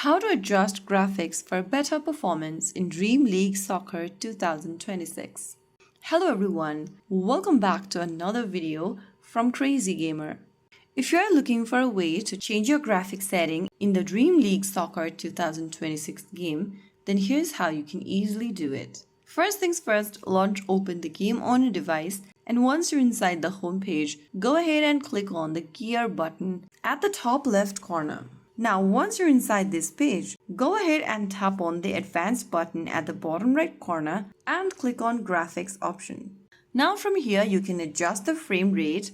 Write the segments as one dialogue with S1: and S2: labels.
S1: How to adjust graphics for better performance in Dream League Soccer 2026. Hello everyone, welcome back to another video from Crazy Gamer. If you are looking for a way to change your graphic setting in the Dream League Soccer 2026 game, then here's how you can easily do it. First things first, open the game on your device, and once you're inside the home page, go ahead and click on the gear button at the top left corner. Now, once you're inside this page, go ahead and tap on the Advanced button at the bottom right corner and click on Graphics option. Now from here, you can adjust the frame rate,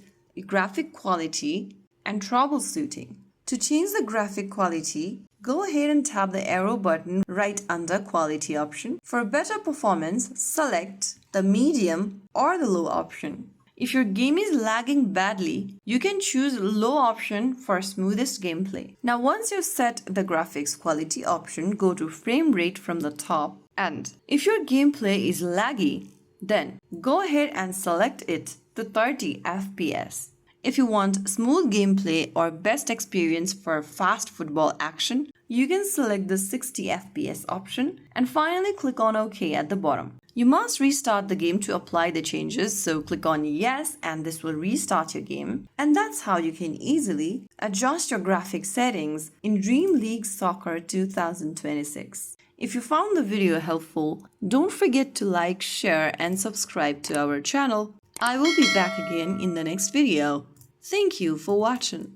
S1: graphic quality, and troubleshooting. To change the graphic quality, go ahead and tap the arrow button right under Quality option. For better performance, select the medium or the low option. If your game is lagging badly, you can choose low option for smoothest gameplay. Now once you've set the graphics quality option, go to frame rate from the top, and if your gameplay is laggy, then go ahead and select it to 30 FPS. If you want smooth gameplay or best experience for fast football action, you can select the 60 FPS option and finally click on OK at the bottom. You must restart the game to apply the changes, so click on Yes and this will restart your game. And that's how you can easily adjust your graphic settings in Dream League Soccer 2026. If you found the video helpful, don't forget to like, share and subscribe to our channel. I will be back again in the next video. Thank you for watching.